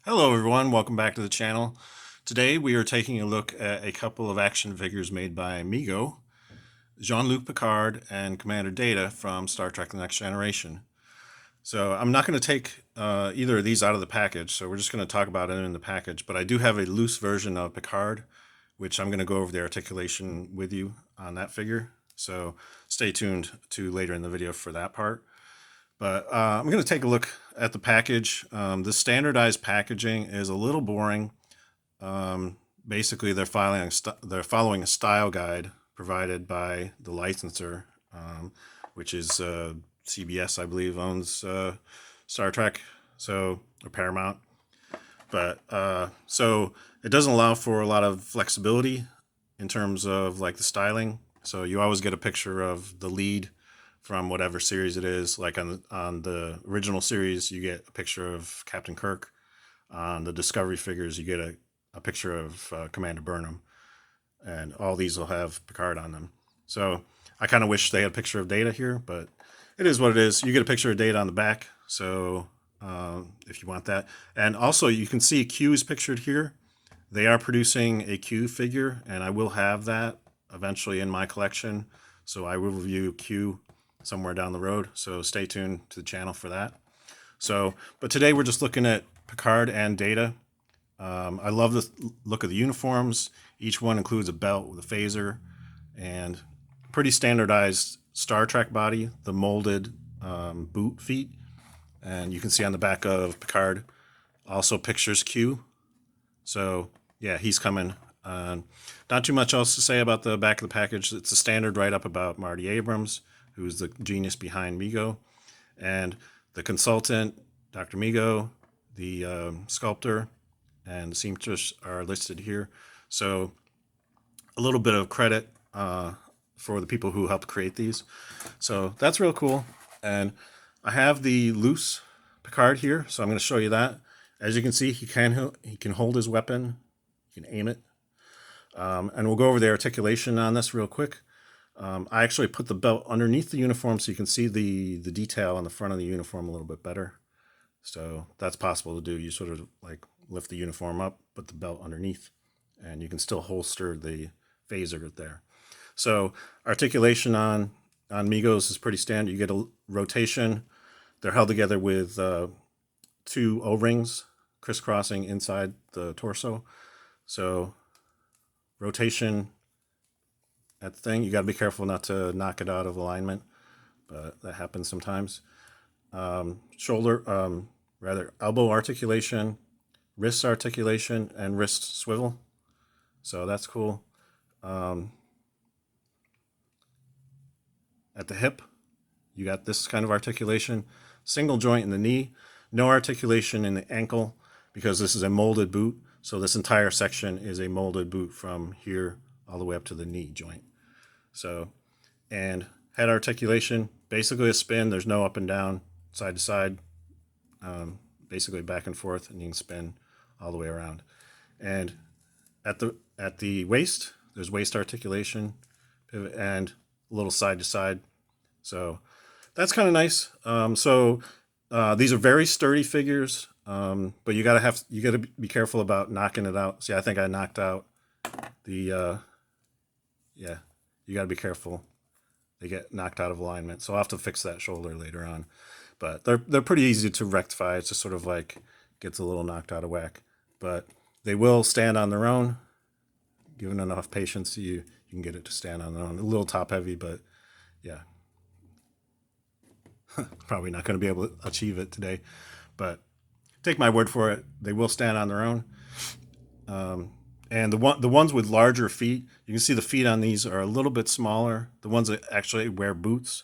Hello everyone, welcome back to the channel. Today we are taking a look at a couple of action figures made by Mego, Jean-Luc Picard, and Commander Data from Star Trek The Next Generation. So I'm not going to take either of these out of the package, so we're just going to talk about it in the package, but I do have a loose version of Picard, which I'm going to go over the articulation with you on that figure. So stay tuned to later in the video for that part. But I'm going to take a look at the package. The standardized packaging is a little boring. Basically, they're following a style guide provided by the licensor, which is CBS, I believe, owns Star Trek, or Paramount. But so it doesn't allow for a lot of flexibility in terms of like the styling. So you always get a picture of the lead from whatever series it is. Like on the original series, you get a picture of Captain Kirk. On the Discovery figures, you get a picture of Commander Burnham. And all these will have Picard on them. So I kind of wish they had a picture of Data here, but it is what it is. You get a picture of Data on the back, so if you want that. And also, you can see Q is pictured here. They are producing a Q figure, and I will have that eventually in my collection. So I will review Q somewhere down the road. So stay tuned to the channel for that. So, but today we're just looking at Picard and Data. I love the look of the uniforms. Each one includes a belt with a phaser and pretty standardized Star Trek body, the molded boot feet. And you can see on the back of Picard also pictures Q. So yeah, he's coming. Not too much else to say about the back of the package. It's a standard write-up about Marty Abrams, who's the genius behind Mego, and the consultant, Dr. Mego, the sculptor, and the seamstress are listed here. So a little bit of credit for the people who helped create these. So that's real cool. And I have the loose Picard here, so I'm going to show you that. As you can see, he can hold his weapon, he can aim it. And we'll go over the articulation on this real quick. I actually put the belt underneath the uniform so you can see the detail on the front of the uniform a little bit better. So that's possible to do. You sort of like lift the uniform up, put the belt underneath, and you can still holster the phaser there. So articulation on Megos is pretty standard. You get a rotation. They're held together with two O-rings crisscrossing inside the torso. So rotation at the thing. You got to be careful not to knock it out of alignment, but that happens sometimes. Elbow articulation, wrist articulation, and wrist swivel. So that's cool. At the hip, you got this kind of articulation. Single joint in the knee, no articulation in the ankle because this is a molded boot. So this entire section is a molded boot from here all the way up to the knee joint. So, and head articulation, basically a spin. There's no up and down, side to side, basically back and forth, and you can spin all the way around. And at the waist, there's waist articulation, pivot, and a little side to side. So that's kind of nice. These are very sturdy figures, but you gotta be careful about knocking it out. See, I think I knocked out the yeah. You got to be careful. They get knocked out of alignment. So I'll have to fix that shoulder later on. But they're pretty easy to rectify. It's just sort of like gets a little knocked out of whack. But they will stand on their own. Given enough patience, you can get it to stand on their own. A little top heavy, but yeah. Probably not going to be able to achieve it today. But take my word for it. They will stand on their own. And the ones with larger feet, you can see the feet on these are a little bit smaller. The ones that actually wear boots,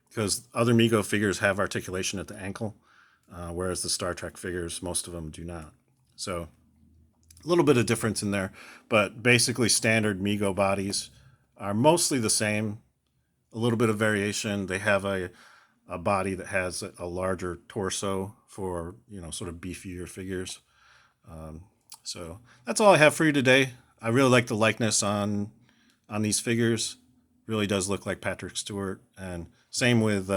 because other Mego figures have articulation at the ankle, whereas the Star Trek figures, most of them do not. So a little bit of difference in there, but basically standard Mego bodies are mostly the same. A little bit of variation. They have a body that has a larger torso for, sort of beefier figures. So that's all I have for you today. I really like the likeness on these figures. Really does look like Patrick Stewart, and same with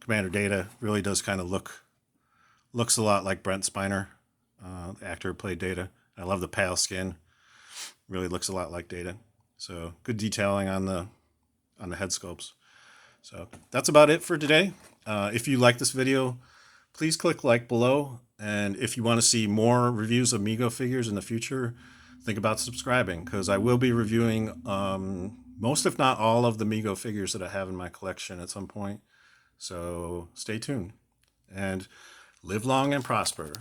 Commander Data. Really does kind of looks a lot like Brent Spiner. the actor who played Data. I love the pale skin. Really looks a lot like Data. So good detailing on the head sculpts. So that's about it for today. If you like this video, please click like below. And if you want to see more reviews of Mego figures in the future, think about subscribing, because I will be reviewing most, if not all, of the Mego figures that I have in my collection at some point. So stay tuned and live long and prosper.